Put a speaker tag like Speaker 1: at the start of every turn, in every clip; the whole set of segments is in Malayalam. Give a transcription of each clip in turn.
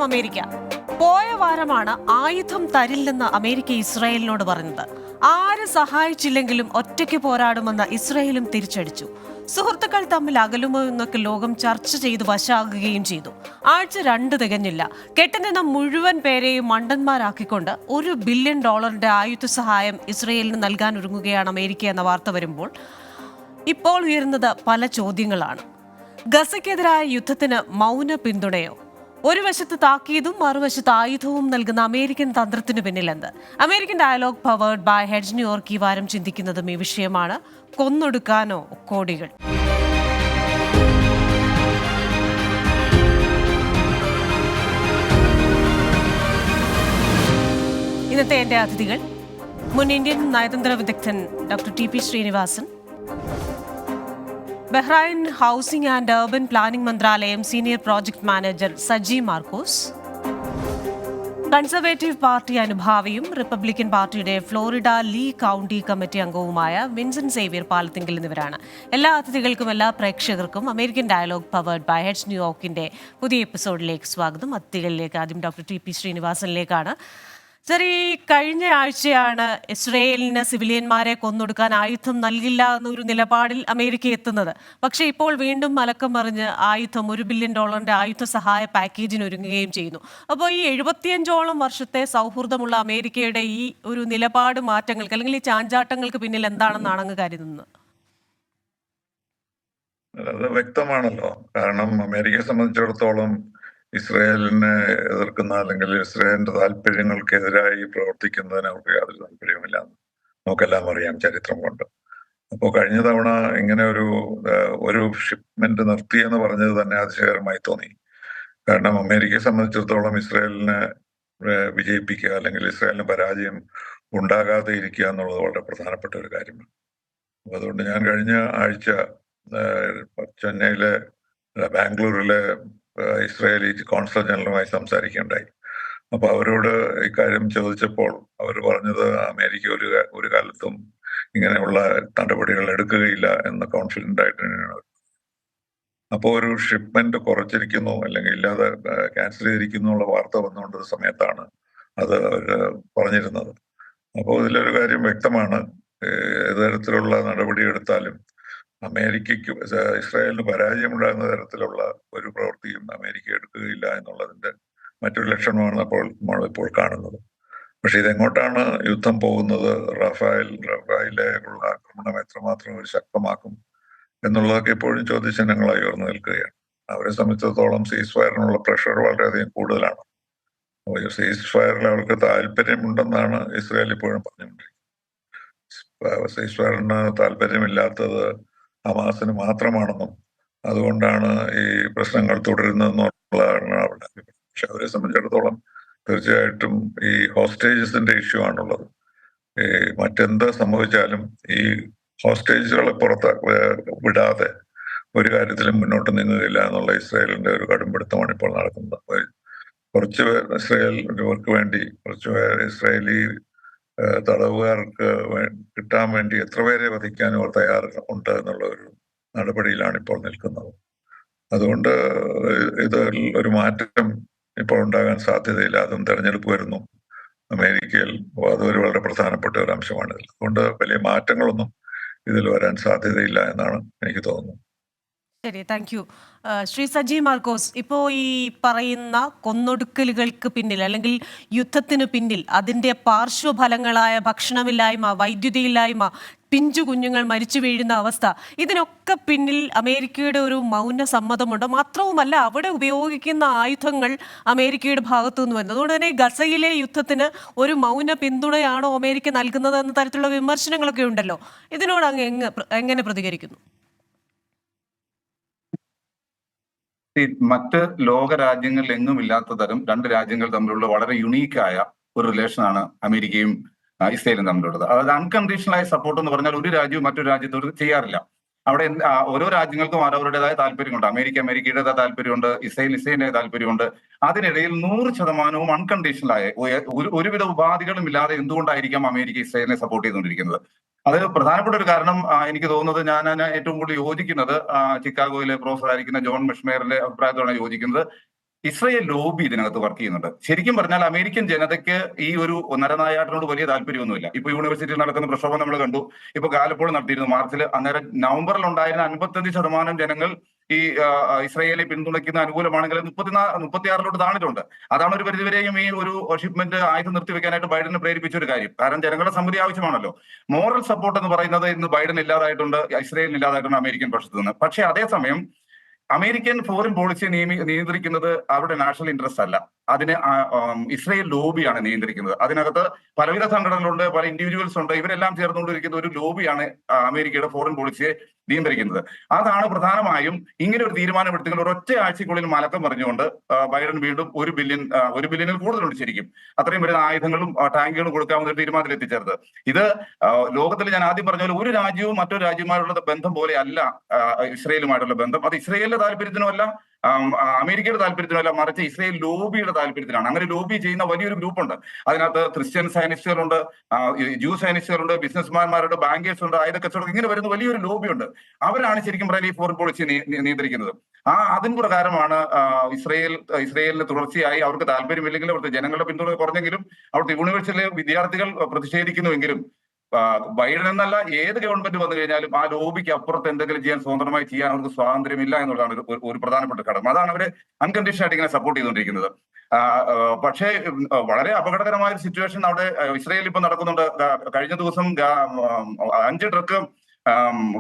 Speaker 1: കാരണം അമേരിക്ക. പോയ വാരമാണ് ആയുധം തരില്ലെന്ന് അമേരിക്ക ഇസ്രായേലിനോട് പറഞ്ഞത്. ആര് സഹായിച്ചില്ലെങ്കിലും ഒറ്റയ്ക്ക് പോരാടുമെന്ന് ഇസ്രായേലും തിരിച്ചടിച്ചു. സുഹൃത്തുക്കൾ തമ്മിൽ അകലുമോ എന്നൊക്കെ ലോകം ചർച്ച ചെയ്ത് വശാകുകയും ചെയ്തു. ആഴ്ച 2 തികഞ്ഞില്ല. കെട്ടുനിന്ന മുഴുവൻ പേരെയും മണ്ടന്മാരാക്കിക്കൊണ്ട് $1 ബില്യൺ ആയുധ സഹായം ഇസ്രായേലിന് നൽകാൻ ഒരുങ്ങുകയാണ് അമേരിക്ക എന്ന വാർത്ത വരുമ്പോൾ ഇപ്പോൾ ഉയരുന്നത് പല ചോദ്യങ്ങളാണ്. ഗസയ്ക്കെതിരായ യുദ്ധത്തിന് മൗന പിന്തുണയോ? ഒരു വശത്ത് താക്കീതും മറുവശത്ത് ആയുധവും നൽകുന്ന അമേരിക്കൻ തന്ത്രത്തിന് പിന്നിലെന്ത്? American dialogue powered by Hedge New York ഈ വാരം ചിന്തിക്കുന്നതും ഈ വിഷയമാണ്. കൊന്നൊടുക്കാനോ കോടികൾ? ഇന്നത്തെ എന്റെ അതിഥികൾ: മുൻ ഇന്ത്യൻ നയതന്ത്ര വിദഗ്ധൻ doctor T P Srinivasan, Bahrain housing and urban planning മന്ത്രാലയം senior project manager Saji Markose, conservative party അനുഭാവിയും റിപ്പബ്ലിക്കൻ പാർട്ടിയുടെ ഫ്ലോറിഡ ലീ കൗണ്ടി കമ്മിറ്റി അംഗവുമായ വിൻസെന്റ് സേവ്യർ പാലത്തിങ്കൽ എന്നിവരാണ്. എല്ലാ അതിഥികൾക്കും എല്ലാ പ്രേക്ഷകർക്കും American dialogue powered by Hedge ന്യൂയോർക്കിന്റെ പുതിയ എപ്പിസോഡിലേക്ക് സ്വാഗതം. അതിഥികളിലേക്ക് ആദ്യം ഡോക്ടർ ടി പി ശ്രീനിവാസനിലേക്കാണ്. സർ, ഈ കഴിഞ്ഞ ആഴ്ചയാണ് ഇസ്രയേലിന് സിവിലിയന്മാരെ കൊന്നൊടുക്കാൻ ആയുധം നൽകില്ല എന്നൊരു നിലപാടിൽ അമേരിക്ക എത്തുന്നത്. പക്ഷേ ഇപ്പോൾ വീണ്ടും മലക്കം മറിഞ്ഞ് ആയുധം $1 ബില്യൺ ആയുധ സഹായ പാക്കേജിന് ഒരുങ്ങുകയും ചെയ്യുന്നു. അപ്പോൾ ഈ 75ഓളം വർഷത്തെ സൗഹൃദമുള്ള അമേരിക്കയുടെ ഈ ഒരു നിലപാട് മാറ്റങ്ങൾക്ക് അല്ലെങ്കിൽ ഈ ചാഞ്ചാട്ടങ്ങൾക്ക് പിന്നിൽ എന്താണെന്നാണ് അങ്ങ് കരുതുന്നത്?
Speaker 2: അത് വ്യക്തമാണല്ലോ. കാരണം അമേരിക്കയെ സംബന്ധിച്ചിടത്തോളം ഇസ്രായേലിനെ എതിർക്കുന്ന അല്ലെങ്കിൽ ഇസ്രായേലിന്റെ താല്പര്യങ്ങൾക്കെതിരായി പ്രവർത്തിക്കുന്നതിന് അവർക്ക് യാതൊരു താല്പര്യവുമില്ല. നമുക്കെല്ലാം അറിയാം ചരിത്രം കൊണ്ട്. അപ്പോൾ കഴിഞ്ഞ തവണ ഇങ്ങനെ ഒരു ഷിപ്മെന്റ് നിർത്തി എന്ന് പറഞ്ഞത് തന്നെ അതിശയകരമായി തോന്നി. കാരണം അമേരിക്കയെ സംബന്ധിച്ചിടത്തോളം ഇസ്രായേലിനെ വിജയിപ്പിക്കുക അല്ലെങ്കിൽ ഇസ്രായേലിന് പരാജയം ഉണ്ടാകാതെ ഇരിക്കുക എന്നുള്ളത് വളരെ പ്രധാനപ്പെട്ട ഒരു കാര്യമാണ്. അപ്പൊ അതുകൊണ്ട് ഞാൻ കഴിഞ്ഞ ആഴ്ച ചെന്നൈയിലെ ബാംഗ്ലൂരിലെ ഇസ്രായേലി കോൺസുൽ ജനറലുമായി സംസാരിക്കുകയുണ്ടായി. അപ്പൊ അവരോട് ഇക്കാര്യം ചോദിച്ചപ്പോൾ അവർ പറഞ്ഞത് അമേരിക്ക ഒരു കാലത്തും ഇങ്ങനെയുള്ള നടപടികൾ എടുക്കുകയില്ല എന്ന് കോൺഫിഡന്റ് ആയിട്ട് തന്നെയാണ്. അപ്പോൾ ഒരു ഷിപ്മെന്റ് കുറച്ചിരിക്കുന്നു അല്ലെങ്കിൽ ഇല്ലാതെ ക്യാൻസൽ ചെയ്തിരിക്കുന്നു എന്നുള്ള വാർത്ത വന്നുകൊണ്ട് സമയത്താണ് അത് അവർ പറഞ്ഞിരുന്നത്. അപ്പോൾ ഇതിലൊരു കാര്യം വ്യക്തമാണ്, ഏത് തരത്തിലുള്ള നടപടി എടുത്താലും അമേരിക്കയ്ക്ക് ഇസ്രായേലിന് പരാജയമുണ്ടാകുന്ന തരത്തിലുള്ള ഒരു പ്രവൃത്തിയും അമേരിക്ക എടുക്കുകയില്ല എന്നുള്ളതിന്റെ മറ്റൊരു ലക്ഷണമാണ് നമ്മളിപ്പോൾ കാണുന്നത്. പക്ഷെ ഇതെങ്ങോട്ടാണ് യുദ്ധം പോകുന്നത്, റഫായിലേക്കുള്ള ആക്രമണം എത്രമാത്രം ഒരു ശക്തമാക്കും എന്നുള്ളതൊക്കെ ഇപ്പോഴും ചോദ്യചിഹ്നങ്ങളായി ഉയർന്നു നിൽക്കുകയാണ്. അവരെ സംബന്ധിച്ചിടത്തോളം സീസ് ഫയറിനുള്ള പ്രഷർ വളരെയധികം കൂടുതലാണ്. സീസ് ഫയറിൽ അവർക്ക് താല്പര്യമുണ്ടെന്നാണ് ഇസ്രായേൽ ഇപ്പോഴും പറഞ്ഞുകൊണ്ടിരിക്കുന്നത്. സീസ് ഫയറിന് താല്പര്യമില്ലാത്തത് ഹമാസിന് മാത്രമാണെന്നും അതുകൊണ്ടാണ് ഈ പ്രശ്നങ്ങൾ തുടരുന്നതെന്നുള്ളതാണ് അവരുടെ അഭിപ്രായം. പക്ഷെ അവരെ സംബന്ധിച്ചിടത്തോളം തീർച്ചയായിട്ടും ഈ ഹോസ്റ്റേജസിന്റെ ഇഷ്യൂ ആണുള്ളത്. ഈ മറ്റെന്ത് സംഭവിച്ചാലും ഈ ഹോസ്റ്റേജുകളെ വിടാതെ ഒരു കാര്യത്തിലും മുന്നോട്ട് നീങ്ങുകയില്ല എന്നുള്ള ഇസ്രായേലിന്റെ ഒരു കടുംപിടുത്തമാണ് ഇപ്പോൾ നടക്കുന്നത്. അപ്പൊ കുറച്ചുപേർ ഇവർക്ക് വേണ്ടി കുറച്ചുപേർ ഇസ്രായേലി തടവുകാർക്ക് കിട്ടാൻ വേണ്ടി എത്ര പേരെ വധിക്കാനും അവർ തയ്യാറുണ്ട് എന്നുള്ള ഒരു നടപടിയിലാണ് ഇപ്പോൾ നിൽക്കുന്നത്. അതുകൊണ്ട് ഇതിൽ ഒരു മാറ്റം ഇപ്പോൾ ഉണ്ടാകാൻ സാധ്യതയില്ല. അതും തെരഞ്ഞെടുപ്പ് വരുന്നു അമേരിക്കയിൽ. അതൊരു വളരെ പ്രധാനപ്പെട്ട ഒരു അംശമാണ് ഇതിൽ. അതുകൊണ്ട് വലിയ മാറ്റങ്ങളൊന്നും ഇതിൽ വരാൻ സാധ്യതയില്ല എന്നാണ് എനിക്ക് തോന്നുന്നത്.
Speaker 1: ശരി, താങ്ക് യു. ശ്രീ സജി മാർക്കോസ്, ഇപ്പോൾ ഈ പറയുന്ന കൊന്നൊടുക്കലുകൾക്ക് പിന്നിൽ അല്ലെങ്കിൽ യുദ്ധത്തിന് പിന്നിൽ അതിൻ്റെ പാർശ്വഫലങ്ങളായ ഭക്ഷണമില്ലായ്മ, വൈദ്യുതിയില്ലായ്മ, പിഞ്ചു കുഞ്ഞുങ്ങൾ മരിച്ചു വീഴുന്ന അവസ്ഥ, ഇതിനൊക്കെ പിന്നിൽ അമേരിക്കയുടെ ഒരു മൗന സമ്മതമുണ്ട്. മാത്രവുമല്ല, അവിടെ ഉപയോഗിക്കുന്ന ആയുധങ്ങൾ അമേരിക്കയുടെ ഭാഗത്തു നിന്ന് വരുന്നത്. അതുകൊണ്ട് തന്നെ ഗസയിലെ യുദ്ധത്തിന് ഒരു മൗന പിന്തുണയാണോ അമേരിക്ക നൽകുന്നത് എന്ന തരത്തിലുള്ള വിമർശനങ്ങളൊക്കെ ഉണ്ടല്ലോ. ഇതിനോട് അങ്ങ് എങ്ങനെ പ്രതികരിക്കുന്നു?
Speaker 3: മറ്റ് ലോക രാജ്യങ്ങളിൽ എങ്ങും ഇല്ലാത്ത തരം രണ്ട് രാജ്യങ്ങൾ തമ്മിലുള്ള വളരെ യുണീക്കായ ഒരു റിലേഷനാണ് അമേരിക്കയും ഇസ്രയേലും തമ്മിലുള്ളത്. അതായത് അൺകണ്ടീഷണലായ സപ്പോർട്ട് എന്ന് പറഞ്ഞാൽ ഒരു രാജ്യവും മറ്റൊരു രാജ്യത്തോട് ചെയ്യാറില്ല. അവിടെ ഓരോ രാജ്യങ്ങൾക്കും അവരവരുടേതായ താല്പര്യമുണ്ട്. അമേരിക്കയുടേതായ താല്പര്യമുണ്ട്, ഇസ്രയേലിന്റെ താല്പര്യമുണ്ട്. അതിനിടയിൽ 100% അൺകണ്ടീഷണലായ ഒരുവിധ ഉപാധികളും ഇല്ലാതെ എന്തുകൊണ്ടായിരിക്കാം അമേരിക്ക ഇസ്രയേലിനെ സപ്പോർട്ട് ചെയ്തുകൊണ്ടിരിക്കുന്നത്? അത് പ്രധാനപ്പെട്ട ഒരു കാരണം എനിക്ക് തോന്നുന്നത്, ഞാൻ ഏറ്റവും കൂടുതൽ യോജിക്കുന്നത് ചിക്കാഗോയിലെ പ്രൊഫസർ ആയിരിക്കുന്ന ജോൺ മെഷ്മേറിന്റെ അഭിപ്രായത്തോടാണ് യോജിക്കുന്നത്. ഇസ്രയേൽ ലോബി ഇതിനകത്ത് വർക്ക് ചെയ്യുന്നുണ്ട്. ശരിക്കും പറഞ്ഞാൽ അമേരിക്കൻ ജനതയ്ക്ക് ഈ ഒരു നരനായാട്ടിനോട് വലിയ താല്പര്യമൊന്നുമില്ല. ഇപ്പൊ യൂണിവേഴ്സിറ്റിയിൽ നടക്കുന്ന പ്രക്ഷോഭം നമ്മൾ കണ്ടു. ഇപ്പൊ ആലപ്പോൾ നടത്തിയിരുന്നു മാർച്ചിൽ. അന്നേരം നവംബറിൽ ഉണ്ടായിരുന്ന 55% ജനങ്ങൾ ഈ ഇസ്രയേലിനെ പിന്തുണയ്ക്കുന്ന അനുകൂലമാണെങ്കിൽ 36 താണിട്ടുണ്ട്. അതാണ് ഒരു പരിധിവരെയും ഈ ഒരു ഷിപ്മെന്റ് ആയുധം നിർത്തിവെക്കാനായിട്ട് ബൈഡനെ പ്രേരിപ്പിച്ച ഒരു കാര്യം. കാരണം ജനങ്ങളുടെ സമ്മതി ആവശ്യമാണല്ലോ. മോറൽ സപ്പോർട്ട് എന്ന് പറയുന്നത് ഇന്ന് ബൈഡൻ ഇല്ലാതായിട്ടുണ്ട്, ഇസ്രയേലിന് ഇല്ലാതായിട്ടുണ്ട് അമേരിക്കൻ പക്ഷത്ത് നിന്ന്. പക്ഷേ അതേസമയം അമേരിക്കൻ ഫോറിൻ പോളിസിയെ നിയന്ത്രിക്കുന്നത് അവരുടെ നാഷണൽ ഇൻട്രസ്റ്റ് അല്ല, അതിന് ഇസ്രയേൽ ലോബിയാണ് നിയന്ത്രിക്കുന്നത്. അതിനകത്ത് പലവിധ സംഘടനകളുണ്ട്, പല ഇൻഡിവിജ്വൽസ് ഉണ്ട്. ഇവരെല്ലാം ചേർന്നുകൊണ്ടിരിക്കുന്ന ഒരു ലോബിയാണ് അമേരിക്കയുടെ ഫോറിൻ പോളിസിയെ നിയന്ത്രിക്കുന്നത്. അതാണ് പ്രധാനമായും ഇങ്ങനെ ഒരു തീരുമാനം എടുത്തുകൊണ്ട് ഒരൊറ്റ ആഴ്ചക്കുള്ളിൽ മലക്കം പറഞ്ഞുകൊണ്ട് ബൈഡൻ വീണ്ടും ഒരു ബില്യണിൽ കൂടുതലുണ്ട് ശരിക്കും അത്രയും വരുന്ന ആയുധങ്ങളും ടാങ്കുകളും കൊടുക്കാവുന്ന ഒരു തീരുമാനത്തിൽ എത്തിച്ചേർന്നത്. ഇത് ലോകത്തിൽ ഞാൻ ആദ്യം പറഞ്ഞ പോലെ ഒരു രാജ്യവും മറ്റൊരു രാജ്യവുമായുള്ള ബന്ധം പോലെ അല്ല ഇസ്രയേലുമായിട്ടുള്ള ബന്ധം. അത് ഇസ്രയേലിന്റെ താല്പര്യത്തിനുമല്ല, അമേരിക്കയുടെ താല്പര്യത്തിനല്ല, മറിച്ച് ഇസ്രയേൽ ലോബിയുടെ താല്പര്യത്തിലാണ്. അങ്ങനെ ലോബി ചെയ്യുന്ന വലിയൊരു ഗ്രൂപ്പുണ്ട്. അതിനകത്ത് ക്രിസ്ത്യൻ സയനിസ്റ്റുകളുണ്ട്, ജൂ സയനിസ്റ്റുകളുണ്ട്, ബിസിനസ്മാൻമാരുണ്ട്, ബാങ്കേഴ്സ് ഉണ്ട്, ആയുധ കച്ചവടം, ഇങ്ങനെ വരുന്ന വലിയൊരു ലോബിയുണ്ട്. അവരാണ് ശരിക്കും പറയാൻ ഈ ഫോറിൻ പോളിസി നിയന്ത്രിക്കുന്നത്. അതിന് പ്രകാരമാണ് ഇസ്രയേലിന് തുടർച്ചയായി അവർക്ക് താല്പര്യമില്ലെങ്കിലും അവിടുത്തെ ജനങ്ങളുടെ പിന്തുണ കുറഞ്ഞെങ്കിലും അവിടുത്തെ യൂണിവേഴ്സിറ്റിയിലെ വിദ്യാർത്ഥികൾ പ്രതിഷേധിക്കുന്നുവെങ്കിലും ബൈഡൻ എന്നല്ല ഏത് ഗവൺമെന്റ് വന്നു കഴിഞ്ഞാലും ആ ലോബിക്ക് അപ്പുറത്ത് എന്തെങ്കിലും ചെയ്യാൻ സ്വതന്ത്രമായി ചെയ്യാൻ അവർക്ക് സ്വാതന്ത്ര്യമില്ല എന്നുള്ളതാണ് ഒരു പ്രധാനപ്പെട്ട ഘടകം. അതാണ് അവര് അൺകണ്ടീഷണൽ ആയിട്ട് ഇങ്ങനെ സപ്പോർട്ട് ചെയ്തുകൊണ്ടിരിക്കുന്നത്. പക്ഷേ വളരെ അപകടകരമായ ഒരു സിറ്റുവേഷൻ അവിടെ ഇസ്രയേലിൽ ഇപ്പൊ നടക്കുന്നുണ്ട്. കഴിഞ്ഞ ദിവസം 5 ട്രക്ക്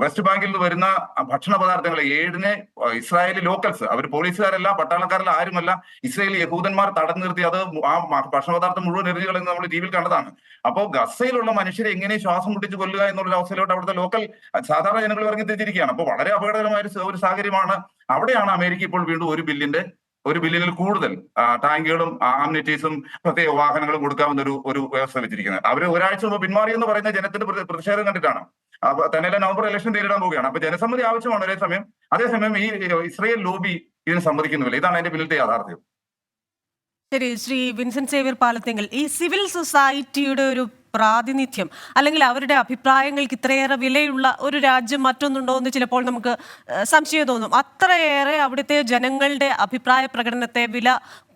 Speaker 3: വെസ്റ്റ് ബാങ്കിൽ നിന്ന് വരുന്ന ഭക്ഷണ പദാർത്ഥങ്ങൾ 7 ഇസ്രായേലി ലോക്കൽസ്, അവർ പോലീസുകാരല്ല, പട്ടാളക്കാരല്ല, ആരുമല്ല, ഇസ്രായേലി യഹൂദന്മാർ തടഞ്ഞു നിർത്തി അത് ആ ഭക്ഷണ പദാർത്ഥം മുഴുവൻ എറിഞ്ഞുകളെന്ന് നമ്മൾ ടിവിയിൽ കണ്ടതാണ്. അപ്പോൾ ഗസയിലുള്ള മനുഷ്യരെ എങ്ങനെ ശ്വാസം മുട്ടിച്ച് കൊല്ലുക എന്നുള്ള അവസ്ഥയിലോട്ട് അവിടുത്തെ ലോക്കൽ സാധാരണ ജനങ്ങൾ ഇറങ്ങി തിരിച്ചിരിക്കുകയാണ്. അപ്പോൾ വളരെ അപകടകരമായ ഒരു സാഹചര്യമാണ്. അവിടെയാണ് അമേരിക്ക ഇപ്പോൾ വീണ്ടും ഒരു ബില്യണിൽ കൂടുതൽ ടാങ്കുകളും ആംനിറ്റീസും പ്രത്യേക വാഹനങ്ങളും കൊടുക്കാവുന്ന ഒരു വ്യവസ്ഥ വെച്ചിരിക്കുന്നത്. അവർ ഒരാഴ്ച മുമ്പ് പിന്മാറിയെന്ന് പറയുന്ന ജനത്തിന്റെ പ്രതിഷേധം കണ്ടിട്ടാണ്. തന്നെയല്ല നവംബർ ഇലക്ഷൻ നേരിടാൻ പോവുകയാണ്. അപ്പൊ ജനസമ്മതി ആവശ്യമാണ് അതേസമയം ഈ ഇസ്രയേൽ ലോബി ഇതിന് സമ്മതിക്കുന്നില്ല. ഇതാണ് അതിന്റെ പിന്നിലത്തെ യാഥാർത്ഥ്യം.
Speaker 1: ശരി, ശ്രീ വിൻസെന്റ് സേവ്യർ പാലത്തിങ്കൽ, ഈ സിവിൽ സൊസൈറ്റിയുടെ ഒരു പ്രാതിനിധ്യം അല്ലെങ്കിൽ അവരുടെ അഭിപ്രായങ്ങൾക്ക് ഇത്രയേറെ വിലയുള്ള ഒരു രാജ്യം മറ്റൊന്നുണ്ടോ എന്ന് ചിലപ്പോൾ നമുക്ക് സംശയം തോന്നും. അത്രയേറെ അവിടുത്തെ ജനങ്ങളുടെ അഭിപ്രായ പ്രകടനത്തെ വില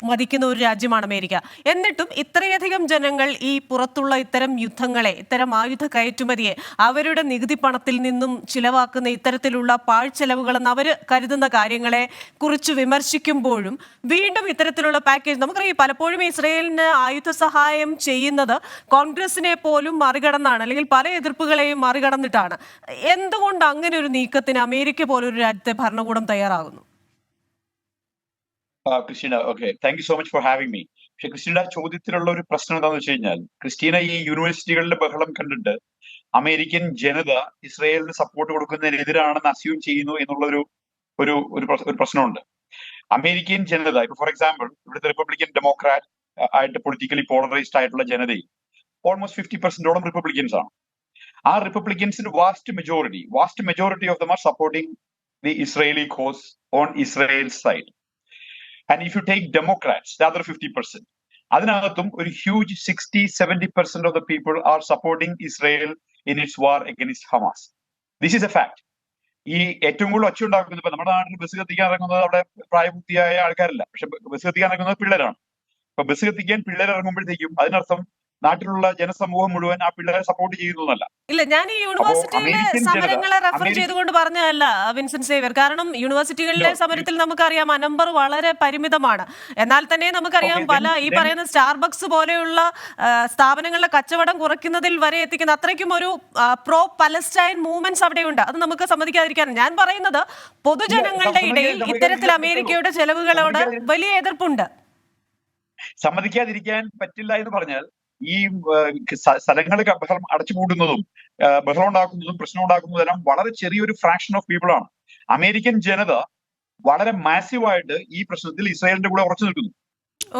Speaker 1: മതിക്കുന്ന ഒരു രാജ്യമാണ് അമേരിക്ക. എന്നിട്ടും ഇത്രയധികം ജനങ്ങൾ ഈ പുറത്തുള്ള ഇത്തരം യുദ്ധങ്ങളെ, ഇത്തരം ആയുധ കയറ്റുമതിയെ അവരുടെ നികുതി പണത്തിൽ നിന്നും ചിലവാക്കുന്ന ഇത്തരത്തിലുള്ള പാഴ്ചെലവുകളെന്ന് അവർ കരുതുന്ന കാര്യങ്ങളെ കുറിച്ച് വിമർശിക്കുമ്പോഴും വീണ്ടും ഇത്തരത്തിലുള്ള പാക്കേജ് നമുക്കറിയാം. പലപ്പോഴും ഇസ്രയേലിന് ആയുധ സഹായം ചെയ്യുന്നത് കോൺഗ്രസിനെ പോലും മറികടന്നാണ്, അല്ലെങ്കിൽ പല എതിർപ്പുകളെയും മറികടന്നിട്ടാണ്. എന്തുകൊണ്ട് അങ്ങനെ ഒരു നീക്കത്തിന് അമേരിക്ക പോലൊരു രാജ്യത്തെ ഭരണകൂടം തയ്യാറാകുന്നു?
Speaker 4: Christina, okay, thank you so much for having me. പക്ഷെ ക്രിസ്റ്റീന ചോദ്യത്തിലുള്ള ഒരു പ്രശ്നം എന്താണെന്ന് വെച്ച് കഴിഞ്ഞാൽ, ക്രിസ്റ്റീന ഈ യൂണിവേഴ്സിറ്റികളിലെ ബഹളം കണ്ടിട്ട് അമേരിക്കൻ ജനത ഇസ്രയേലിന് സപ്പോർട്ട് കൊടുക്കുന്നതിനെതിരാണെന്ന് അസ്യൂം ചെയ്യുന്നു എന്നുള്ള ഒരു പ്രശ്നമുണ്ട്. അമേരിക്കൻ ജനത ഇപ്പൊ ഫോർ എക്സാമ്പിൾ ഇവിടുത്തെ റിപ്പബ്ലിക്കൻ ഡെമോക്രാറ്റ് ആയിട്ട് പൊളിറ്റിക്കലി പോളറൈസ്ഡ് ആയിട്ടുള്ള ജനതയിൽ ഓൾമോസ്റ്റ് 50% റിപ്പബ്ലിക്കൻസ് ആണ്. ആ റിപ്പബ്ലിക്കൻസിന് vast majority of them are supporting the Israeli cause on Israel side. And if you take Democrats, the other 50%, അതിനകത്തും ഒരു huge 60-70% of the people are supporting Israel in its war against Hamas. This is a fact. ഈ ഏറ്റവും കൂടുതൽ ഒച്ച ഉണ്ടാക്കുന്നത് ഇപ്പൊ നമ്മുടെ നാട്ടിൽ ബസ് കത്തിക്കാൻ ഇറങ്ങുന്നത് അവിടെ പ്രായപൂർത്തിയായ ആൾക്കാരല്ല, പക്ഷെ ബസ് കത്തിക്കാൻ ഇറങ്ങുന്നത് പിള്ളേരാണ്. അപ്പൊ ബസ് കത്തിക്കാൻ പിള്ളേർ ഇറങ്ങുമ്പോഴത്തേക്കും അതിനർത്ഥം നാട്ടിലുള്ള ജനസമൂഹം മുഴുവൻ ആ പിള്ളേരെ സപ്പോർട്ട് ചെയ്യുന്നതല്ല.
Speaker 1: ഇല്ല, ഞാൻ ഈ യൂണിവേഴ്സിറ്റിയിലെ സമരങ്ങളെ റെഫർ ചെയ്തുകൊണ്ട് പറഞ്ഞതല്ല വിൻസെന്റ് സേവ്യർ. കാരണം യൂണിവേഴ്സിറ്റികളിലെ സമരത്തിൽ നമുക്കറിയാം നമ്പർ വളരെ പരിമിതമാണ്. എന്നാൽ തന്നെ നമുക്കറിയാം പല ഈ പറയുന്ന സ്റ്റാർബക്സ് പോലെയുള്ള സ്ഥാപനങ്ങളുടെ കച്ചവടം കുറയ്ക്കുന്നതിൽ വരെ എത്തിക്കുന്ന അത്രയ്ക്കും ഒരു പ്രോ പലസ്റ്റൈൻ മൂവ്മെന്റ്സ് അവിടെയുണ്ട്. അത് നമുക്ക് സമ്മതിക്കാതിരിക്കാൻ. ഞാൻ പറയുന്നത് പൊതുജനങ്ങളുടെ ഇടയിൽ ഇത്തരത്തിൽ അമേരിക്കയുടെ ചെലവുകളോട് വലിയ എതിർപ്പുണ്ട്.
Speaker 4: സമ്മതിക്കാതിരിക്കാൻ പറ്റില്ല എന്ന് പറഞ്ഞാൽ ഈ സ്ഥലങ്ങളിൽ ബഹളം അടച്ചുപൂട്ടുന്നതും ബഹളം ഉണ്ടാക്കുന്നതും പ്രശ്നം ഉണ്ടാക്കുന്നതെല്ലാം വളരെ ചെറിയൊരു ഫ്രാക്ഷൻ ഓഫ് പീപ്പിൾ ആണ്. അമേരിക്കൻ ജനത വളരെ മാസീവായിട്ട് ഈ പ്രശ്നത്തിൽ ഇസ്രായേലിന്റെ കൂടെ ഉറച്ചു നിൽക്കുന്നു.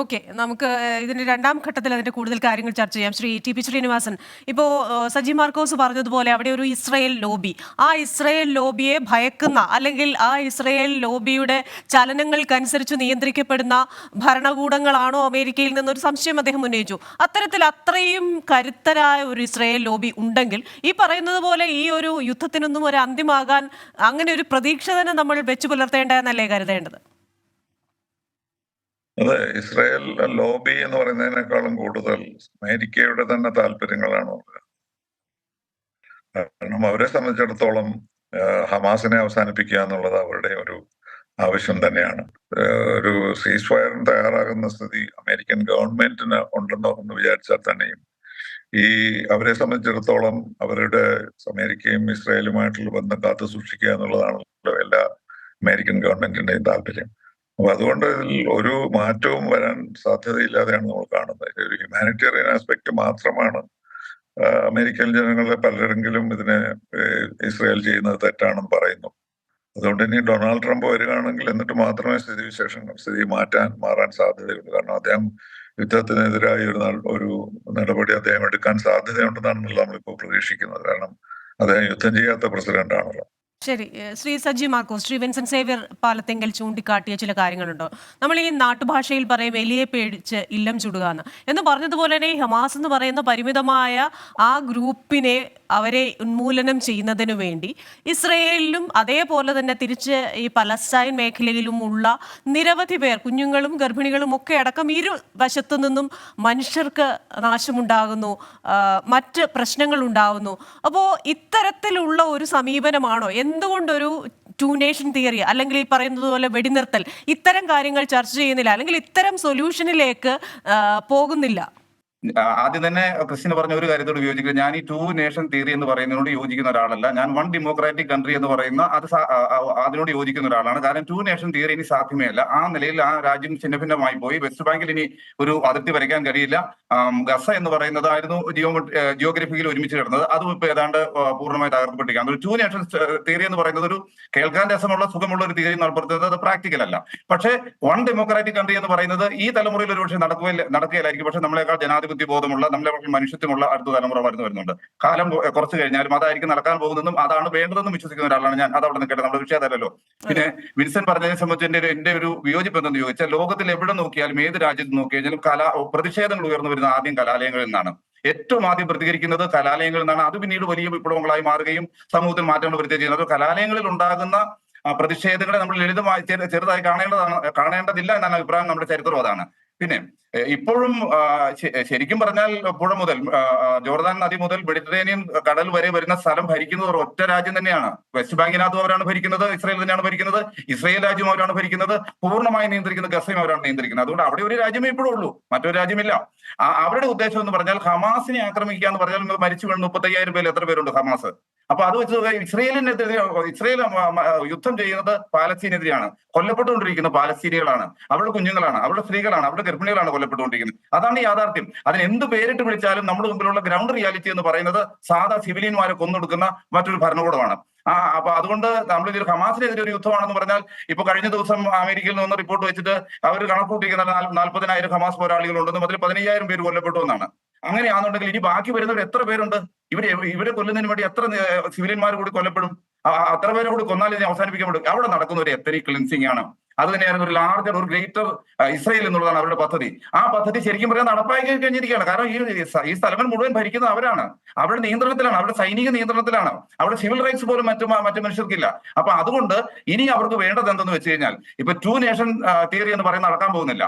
Speaker 1: ഓക്കെ, നമുക്ക് ഇതിന്റെ രണ്ടാം ഘട്ടത്തിൽ അതിന്റെ കൂടുതൽ കാര്യങ്ങൾ ചർച്ച ചെയ്യാം. ശ്രീ ടി പി ശ്രീനിവാസൻ, ഇപ്പോൾ സജി മാർക്കോസ് പറഞ്ഞതുപോലെ അവിടെ ഒരു ഇസ്രയേൽ ലോബി, ആ ഇസ്രയേൽ ലോബിയെ ഭയക്കുന്ന അല്ലെങ്കിൽ ആ ഇസ്രയേൽ ലോബിയുടെ ചലനങ്ങൾക്കനുസരിച്ച് നിയന്ത്രിക്കപ്പെടുന്ന ഭരണകൂടങ്ങളാണോ അമേരിക്കയിൽ നിന്നൊരു സംശയം അദ്ദേഹം ഉന്നയിച്ചു. അത്തരത്തിൽ അത്രയും കരുത്തരായ ഒരു ഇസ്രയേൽ ലോബി ഉണ്ടെങ്കിൽ ഈ പറയുന്നത് പോലെ ഈ ഒരു യുദ്ധത്തിനൊന്നും ഒരു അന്ത്യമാകാൻ അങ്ങനെ ഒരു പ്രതീക്ഷ തന്നെ നമ്മൾ വെച്ചു പുലർത്തേണ്ടതെന്നല്ലേ കരുതേണ്ടത്?
Speaker 2: അത് ഇസ്രായേൽ ലോബി എന്ന് പറയുന്നതിനേക്കാളും കൂടുതൽ അമേരിക്കയുടെ തന്നെ താല്പര്യങ്ങളാണ് ഉള്ളത്. കാരണം അവരെ സംബന്ധിച്ചിടത്തോളം ഹമാസിനെ അവസാനിപ്പിക്കുക എന്നുള്ളത് അവരുടെ ഒരു ആവശ്യം തന്നെയാണ്. ഒരു സീസ് ഫയറിന് തയ്യാറാകുന്ന സ്ഥിതി അമേരിക്കൻ ഗവൺമെന്റിന് ഉണ്ടെന്നോ എന്ന് വിചാരിച്ചാൽ തന്നെയും ഈ അവരെ സംബന്ധിച്ചിടത്തോളം അവരുടെ അമേരിക്കയും ഇസ്രായേലുമായിട്ടുള്ള ബന്ധം കാത്തു സൂക്ഷിക്കുക എന്നുള്ളതാണല്ലോ എല്ലാ അമേരിക്കൻ ഗവൺമെന്റിന്റെയും താല്പര്യം. അപ്പൊ അതുകൊണ്ട് ഇതിൽ ഒരു മാറ്റവും വരാൻ സാധ്യതയില്ലാതെയാണ് നമ്മൾ കാണുന്നത്. ഒരു ഹ്യൂമാനിറ്റേറിയൻ ആസ്പെക്ട് മാത്രമാണ് അമേരിക്കൻ ജനങ്ങളെ പലരെങ്കിലും ഇതിനെ ഇസ്രായേൽ ചെയ്യുന്നത് തെറ്റാണെന്ന് പറയുന്നു. അതുകൊണ്ട് ഇനി ഡൊണാൾഡ് ട്രംപ് വരികയാണെങ്കിൽ എന്നിട്ട് മാത്രമേ സ്ഥിതി മാറാൻ സാധ്യതയുള്ളൂ. കാരണം അദ്ദേഹം യുദ്ധത്തിനെതിരായി ഒരു നടപടി അദ്ദേഹം എടുക്കാൻ സാധ്യതയുണ്ടെന്നാണ് നമ്മളിപ്പോൾ പ്രതീക്ഷിക്കുന്നത്. കാരണം അദ്ദേഹം യുദ്ധം ചെയ്യാത്ത പ്രസിഡന്റ് ആണല്ലോ.
Speaker 1: ശരി, ശ്രീ സജി മാർക്കോസ്, ശ്രീ വിൻസെന്റ് സേവ്യർ പാലത്തെങ്കിൽ ചൂണ്ടിക്കാട്ടിയ ചില കാര്യങ്ങളുണ്ടോ? നമ്മൾ ഈ നാട്ടുഭാഷയിൽ പറയും എലിയെ പേടിച്ച് ഇല്ലം ചുടുക എന്ന് പറഞ്ഞതുപോലെ തന്നെ ഈ ഹമാസ് എന്ന് പറയുന്ന പരിമിതമായ ആ ഗ്രൂപ്പിനെ അവരെ ഉന്മൂലനം ചെയ്യുന്നതിന് വേണ്ടി ഇസ്രയേലിലും അതേപോലെ തന്നെ തിരിച്ച് ഈ പലസ്തീൻ മേഖലയിലും ഉള്ള നിരവധി പേർ, കുഞ്ഞുങ്ങളും ഗർഭിണികളും ഒക്കെ അടക്കം ഇരു വശത്തു നിന്നും മനുഷ്യർക്ക് നാശമുണ്ടാകുന്നു, മറ്റ് പ്രശ്നങ്ങൾ ഉണ്ടാകുന്നു. അപ്പോൾ ഇത്തരത്തിലുള്ള ഒരു സമീപനമാണോ? എന്തുകൊണ്ടൊരു ടു നേഷൻ തിയറി അല്ലെങ്കിൽ ഈ പറയുന്നത് പോലെ വെടിനിർത്തൽ ഇത്തരം കാര്യങ്ങൾ ചർച്ച ചെയ്യുന്നില്ല, അല്ലെങ്കിൽ ഇത്തരം സൊല്യൂഷനിലേക്ക് പോകുന്നില്ല?
Speaker 3: ആദ്യം തന്നെ ക്രിസ്ത്യന് പറഞ്ഞ ഒരു കാര്യത്തോട് യോജിക്കുന്നത്, ഞാൻ ഈ ടു നേഷൻ തിയറി എന്ന് പറയുന്നതിനോട് യോജിക്കുന്ന ഒരാളല്ല. ഞാൻ വൺ ഡെമോക്രാറ്റിക് കൺട്രി എന്ന് പറയുന്ന അതിനോട് യോജിക്കുന്ന ഒരാളാണ്. കാരണം ടു നേഷൻ തിയറി ഇനി സാധ്യമേ അല്ല. ആ നിലയിൽ ആ രാജ്യം ഛിന്നഭിന്നമായി പോയി. വെസ്റ്റ് ബാങ്കിൽ ഇനി ഒരു അതിർത്തി വരയ്ക്കാൻ കഴിയില്ല. ഗസ എന്ന് പറയുന്നതായിരുന്നു ജിയോഗ്രഫിയിൽ ഒരുമിച്ച് കിടന്നത്, അതും ഇപ്പൊ ഏതാണ്ട് പൂർണ്ണമായി തകർക്കപ്പെട്ടിരിക്കുകയാണ്. ഒരു ടു നേഷൻ തിയറി എന്ന് പറയുന്നത് ഒരു കേൾക്കാൻ രസമുള്ള സുഖമുള്ള ഒരു തിയറി നടത്തുന്നത് അത് പ്രാക്ടിക്കൽ അല്ല. പക്ഷേ വൺ ഡെമോക്രാറ്റിക് കൺട്രി എന്ന് പറയുന്നത് ഈ തലമുറയിൽ ഒരുപക്ഷെ നടക്കുകയില്ലായിരിക്കും. പക്ഷെ നമ്മളെക്കാൾ ജനാധിപത്യ ബോധമുള്ള, നമ്മളെ മനുഷ്യത്വമുള്ള അടുത്ത തലമുറ വരുന്നുണ്ട്. കാലം കുറച്ച് കഴിഞ്ഞാലും അതായിരിക്കും നടക്കാൻ പോകുന്നതും അതാണ് വേണ്ടതെന്നും വിശ്വസിക്കുന്ന ഒരാളാണ് ഞാൻ. അതവിടെ നിൽക്കട്ടെ, നമ്മുടെ വിഷയതല്ലോ. പിന്നെ വിൻസെന്റ് പറഞ്ഞതിനെ സംബന്ധിച്ച് എന്റെ ഒരു വിയോജിപ്പ് എന്തെന്ന് ചോദിച്ചാൽ, ലോകത്തിൽ എവിടെ നോക്കിയാലും ഏത് രാജ്യത്ത് നോക്കി കഴിഞ്ഞാലും പ്രതിഷേധങ്ങൾ ഉയർന്നു വരുന്ന ആദ്യം കലാലയങ്ങളിൽ നിന്നാണ്. ഏറ്റവും ആദ്യം പ്രതികരിക്കുന്നത് കലാലയങ്ങളിൽ നിന്നാണ്. അത് പിന്നീട് വലിയ വിപ്ലവങ്ങളായി മാറുകയും സമൂഹത്തിൽ മാറ്റങ്ങൾ വരുത്തുകയും ചെയ്യുന്നത്. കലാലയങ്ങളിൽ ഉണ്ടാകുന്ന പ്രതിഷേധങ്ങളെ നമ്മൾ ലളിതമായി ചെറുതായി കാണേണ്ടതില്ല എന്നാണ് അഭിപ്രായം. നമ്മുടെ ചരിത്രം അതാണ്. പിന്നെ ഇപ്പോഴും ശരിക്കും പറഞ്ഞാൽ പുഴ മുതൽ ജോർദാൻ നദി മുതൽ മെഡിറ്ററേനിയൻ കടൽ വരെ വരുന്ന സ്ഥലം ഭരിക്കുന്നത് ഒറ്റ രാജ്യം തന്നെയാണ്. വെസ്റ്റ് ബാങ്കിനകത്തും അവരാണ് ഭരിക്കുന്നത്, ഇസ്രായേൽ തന്നെയാണ് ഭരിക്കുന്നത്. ഇസ്രായേൽ രാജ്യം അവരാണ് ഭരിക്കുന്നത്, പൂർണ്ണമായി നിയന്ത്രിക്കുന്നത് ഗസയും അവരാണ് നിയന്ത്രിക്കുന്നത്. അതുകൊണ്ട് അവിടെ ഒരു രാജ്യമേ ഇപ്പോഴും ഉള്ളൂ, മറ്റൊരു രാജ്യമില്ല. അവരുടെ ഉദ്ദേശം എന്ന് പറഞ്ഞാൽ ഹമാസിനെ ആക്രമിക്കുക എന്ന് പറഞ്ഞാൽ മരിച്ചു വീണ് 35,000 പേര് എത്ര പേരുണ്ട് ഹമാസ്? അപ്പൊ അത് വെച്ച് ഇസ്രായേൽ യുദ്ധം ചെയ്യുന്നത് പാലസ്തീനെതിരെയാണ്. കൊല്ലപ്പെട്ടുകൊണ്ടിരിക്കുന്നത് പാലസ്തീനികളാണ്, അവരുടെ കുഞ്ഞുങ്ങളാണ്, അവരുടെ സ്ത്രീകളാണ്, അവരുടെ ഗർഭിണികളാണ് കൊല്ലപ്പെട്ടുകൊണ്ടിരിക്കുന്നത്. അതാണ് യാഥാർത്ഥ്യം. അതിന് എന്ത് പേരിട്ട് വിളിച്ചാലും നമ്മുടെ മുമ്പിലുള്ള ഗ്രൗണ്ട് റിയാലിറ്റി എന്ന് പറയുന്നത് സാധാ സിവിലിയന്മാരെ കൊന്നൊടുക്കുന്ന മറ്റൊരു ഭരണകൂടമാണ്. അപ്പൊ അതുകൊണ്ട് നമ്മൾ ഇതിൽ ഹമാസിനെതിരെ ഒരു യുദ്ധമാണെന്ന് പറഞ്ഞാൽ, ഇപ്പൊ കഴിഞ്ഞ ദിവസം അമേരിക്കയിൽ നിന്ന് റിപ്പോർട്ട് വെച്ചിട്ട് അവർ കണക്കൂട്ടിയിരിക്കുന്ന 40,000 ഹമാസ് പോരാളികളുണ്ടെന്നും അതിൽ 15,000 പേര് കൊല്ലപ്പെട്ടു എന്നാണ്. അങ്ങനെയാണെന്നുണ്ടെങ്കിൽ ഇനി ബാക്കി വരുന്നവർ എത്ര പേരുണ്ട്? ഇവരെ കൊല്ലുന്നതിന് വേണ്ടി എത്ര സിവിലിയന്മാർ കൂടി കൊല്ലപ്പെടും? അത്ര പേരെ കൂടി കൊന്നാൽ ഇതിനെ അവസാനിപ്പിക്കപ്പെടും. അവിടെ നടക്കുന്ന ഒരു എത്തനിക് ക്ലിൻസിംഗ് ആണ്. അത് തന്നെയായിരുന്നു ഒരു ലാർജർ, ഒരു ഗ്രേറ്റർ ഇസ്രായേൽ എന്നുള്ളതാണ് അവരുടെ പദ്ധതി. ആ പദ്ധതി ശരിക്കും പറയാൻ നടപ്പാക്കി കഴിഞ്ഞിരിക്കുകയാണ്. കാരണം ഈ സ്ഥലങ്ങൾ മുഴുവൻ ഭരിക്കുന്നത് അവരാണ്, അവരുടെ നിയന്ത്രണത്തിലാണ്, അവരുടെ സൈനിക നിയന്ത്രണത്തിലാണ്. അവിടെ സിവിൽ റൈറ്റ്സ് പോലും മറ്റു മനുഷ്യർക്കില്ല. അപ്പൊ അതുകൊണ്ട് ഇനി അവർക്ക് വേണ്ടത് എന്തെന്ന് വെച്ച് കഴിഞ്ഞാൽ, ഇപ്പൊ ടു നേഷൻ തിയറി എന്ന് പറയുന്നത് നടക്കാൻ പോകുന്നില്ല.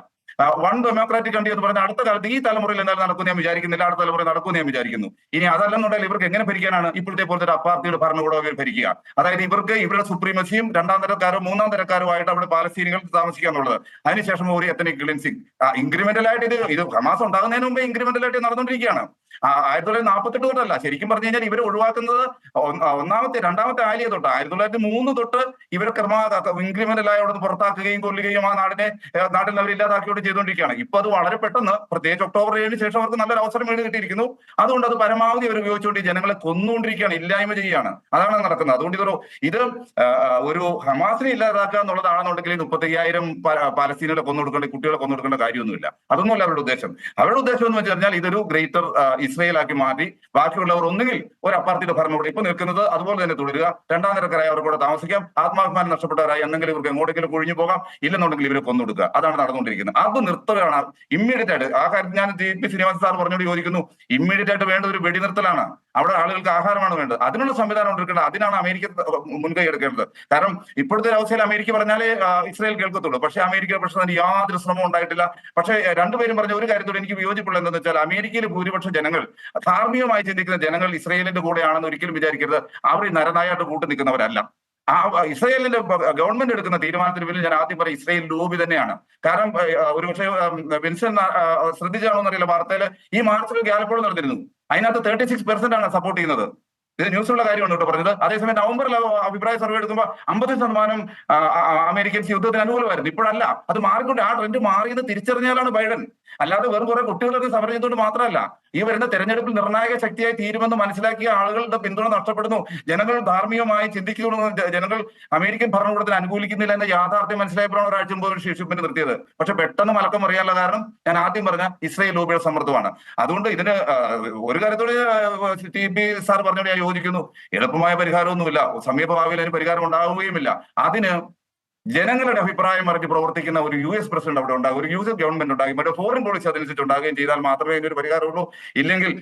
Speaker 3: വൺ ഡെമോക്രാറ്റിക് കൺട്രി എന്ന് പറഞ്ഞാൽ അടുത്ത കാലത്ത് ഈ തലമുറയിൽ എന്തായാലും നടക്കും ഞാൻ വിചാരിക്കുന്നില്ല. അടുത്ത തലമുറ നടക്കും ഞാൻ വിചാരിക്കുന്നു. ഇനി അതല്ലെന്നുണ്ടെങ്കിൽ ഇവർക്ക് എങ്ങനെ ഭരിക്കാനാണ് ഇപ്പോഴത്തെ പോലത്തെ അപ്പാർട്ടിയുടെ ഭരണകൂടം ഇവർ ഭരിക്കുക? അതായത് ഇവർക്ക് ഇവരുടെ സുപ്രീമസിയും രണ്ടാം തരക്കാരോ മൂന്നാം തരക്കാരോ ആയിട്ട് അവിടെ പാലസ്തീനികൾ താമസിക്കുക എന്നുള്ളത്. അതിനുശേഷം ഒരു എത്തനിക് ക്ലിൻസിംഗ് ഇൻക്രിമെന്റൽ ആയിട്ട് ഇത് ഹമാസ് ഉണ്ടാകുന്നതിന് മുമ്പേ ഇൻക്രിമെന്റൽ ആയിട്ട് നടന്നുകൊണ്ടിരിക്കുകയാണ്. 1948 തൊട്ടല്ല, ശരിക്കും പറഞ്ഞു കഴിഞ്ഞാൽ ഇവരെ ഒഴിവാക്കുന്നത് രണ്ടാമത്തെ ആലിയ തൊട്ട് 1903 തൊട്ട് ഇവരെ ഇൻക്രിമെന്റലായി അവിടെ പുറത്താക്കുകയും കൊല്ലുകയും ആ നാട്ടിൽ അവർ ഇല്ലാതാക്കുകയും ചെയ്തുകൊണ്ടിരിക്കുകയാണ്. ഇപ്പൊ അത് വളരെ പെട്ടെന്ന്, പ്രത്യേകിച്ച് ഒക്ടോബർ 7 ശേഷം അവർക്ക് നല്ലൊരു അവസരം കിട്ടിയിരിക്കുന്നു. അതുകൊണ്ട് അത് പരമാവധി അവർ ഉപയോഗിച്ചുകൊണ്ട് ജനങ്ങളെ കൊന്നുകൊണ്ടിരിക്കുകയാണ്, ഇല്ലായ്മ ചെയ്യുകയാണ്. അതാണ് നടക്കുന്നത്. അതുകൊണ്ട് ഇത് ഒരു ഹമാസിനെ ഇല്ലാതാക്കുക എന്നുള്ളതാണെന്നുണ്ടെങ്കിൽ 35,000 പാലസ്തീനികളെ കൊന്നുകൊടുക്കേണ്ട, കുട്ടികളെ കൊന്നുകൊടുക്കേണ്ട കാര്യമൊന്നുമില്ല. അതൊന്നുമല്ല അവരുടെ ഉദ്ദേശം. അവരുടെ ഉദ്ദേശം എന്ന് വെച്ചാൽ ഇതൊരു ഗ്രേറ്റർ ഇസ്രായേലാക്കി മാറ്റി ബാക്കിയുള്ളവർ ഒന്നുകിൽ ഒരു അപ്പാർട്ടിയുടെ ഭരണകൂടം ഇപ്പൊ നിൽക്കുന്നത് അതുപോലെ തന്നെ തുടരുക, രണ്ടാം തരക്കാരായി അവർ കൂടെ താമസിക്കാം, ആത്മാഭിമാനം നഷ്ടപ്പെട്ടവരായി എന്തെങ്കിലും ഇവർക്ക് എങ്ങോട്ടെങ്കിലും കൊഴിഞ്ഞു പോകാം, ഇല്ലെന്നുണ്ടെങ്കിൽ ഇവരെ കൊന്നുകൊടുക്കുക. അതാണ് നടന്നുകൊണ്ടിരിക്കുന്നത്. അത് നിർത്തുകയാണ് ഇമ്മീഡിയറ്റ് ആയിട്ട്. ആ കാര്യത്തിൽ ഞാൻ JP ശ്രീനിവാസൻ സാർ പറഞ്ഞോട് യോജിക്കുന്നു. ഇമ്മീഡിയറ്റ് ആയിട്ട് വേണ്ട ഒരു വെടിനിർത്തലാണ്. അവിടെ ആളുകൾക്ക് ആഹാരമാണ് വേണ്ടത്. അതിനുള്ള സംവിധാനം ഉണ്ടാക്കേണ്ടത്. അതിനാണ് അമേരിക്ക മുൻകൈ എടുക്കേണ്ടത്. കാരണം ഇപ്പോഴത്തെ അവസ്ഥയിൽ അമേരിക്ക പറഞ്ഞാലേ ഇസ്രായേൽ കേൾക്കത്തുള്ളൂ. പക്ഷേ അമേരിക്കയുടെ പ്രശ്നത്തിന് യാതൊരു ശ്രമവും ഉണ്ടായിട്ടില്ല. പക്ഷേ രണ്ടുപേരും പറഞ്ഞ ഒരു കാര്യത്തോട് എനിക്ക് വിയോജിപ്പുള്ള എന്താണെന്ന് വെച്ചാൽ, അമേരിക്കയിലെ ഭൂരിപക്ഷം ജനങ്ങൾ, ധാർമ്മികമായി ചിന്തിക്കുന്ന ജനങ്ങൾ ഇസ്രായേലിന്റെ കൂടെയാണെന്ന് ഒരിക്കലും വിചാരിക്കരുത്. അവർ ഈ നരനായായിട്ട് കൂട്ടു നിൽക്കുന്നവരല്ല. ഇസ്രായേലിന്റെ ഗവൺമെന്റ് എടുക്കുന്ന തീരുമാനത്തിന് പിന്നിൽ ഞാൻ ആദ്യം പറയും ഇസ്രായേൽ ലോബി തന്നെയാണ്. കാരണം ഒരുപക്ഷെ വിൻസൻ ശ്രദ്ധിച്ചാണോ എന്നറിയില്ല, വാർത്തയിൽ ഈ മാർച്ചിൽ ഗാലപ്പോൾ നടന്നിരുന്നു. അതിനകത്ത് 36% ആണ് സപ്പോർട്ട് ചെയ്യുന്നത്. ഇത് ന്യൂസിലുള്ള കാര്യമാണ് കേട്ടോ പറഞ്ഞത്. അതേസമയം നവംബറിൽ അഭിപ്രായ സർവേ എടുക്കുമ്പോൾ 50% അമേരിക്കൻസ് യുദ്ധത്തിന് അനുകൂലമായിരുന്നു. ഇപ്പോഴല്ല, അത് മാറിക്കൊണ്ട് ആ ട്രെൻഡ് മാറിയത് തിരിച്ചറിഞ്ഞാലാണ് ബൈഡൻ. അല്ലാതെ വെറും കുറെ കുട്ടികളുടെ സമരം ചെയ്തുകൊണ്ട് മാത്രമല്ല, ഈ വരുന്ന തെരഞ്ഞെടുപ്പിൽ നിർണായക ശക്തിയായി തീരുമെന്ന് മനസ്സിലാക്കിയ ആളുകളുടെ പിന്തുണ നഷ്ടപ്പെടുന്നു. ജനങ്ങൾ ധാർമ്മികമായി ചിന്തിക്കുന്നു. ജനങ്ങൾ അമേരിക്കൻ ഭരണകൂടത്തിന് അനുകൂലിക്കുന്നില്ല എന്ന യാഥാർത്ഥ്യം മനസ്സിലായപ്പോഴാണ് ഒരാഴ്ച മുമ്പ് ഷിപ്മെന്റ് നിർത്തിയത്. പക്ഷെ പെട്ടെന്ന് മലക്കം അറിയാനുള്ള കാരണം ഞാൻ ആദ്യം പറഞ്ഞ ഇസ്രായേൽ ലോബിയുടെ സമ്മർദ്ദമാണ്. അതുകൊണ്ട് ഇതിന് ഒരു കാര്യത്തോട് TP സാർ പറഞ്ഞോട് ഞാൻ യോജിക്കുന്നു. എളുപ്പമായ പരിഹാരമൊന്നുമില്ല. സമീപഭാവിയിൽ അതിന് പരിഹാരം ഉണ്ടാവുകയുമില്ല. അതിന് ജനങ്ങളുടെ അഭിപ്രായം അറിഞ്ഞ് പ്രവർത്തിക്കുന്ന ഒരു US പ്രസിഡന്റ് അവിടെ ഉണ്ടാകും, ഒരു US ഗവൺമെന്റ് ഉണ്ടാകും, മറ്റേ ഫോറിൻ പോളിസി അതനുസരിച്ച് ഉണ്ടാകുകയും ചെയ്താൽ മാത്രമേ ഇതിനൊരു പരിഹാരമുള്ളൂ. ഇല്ലെങ്കിൽ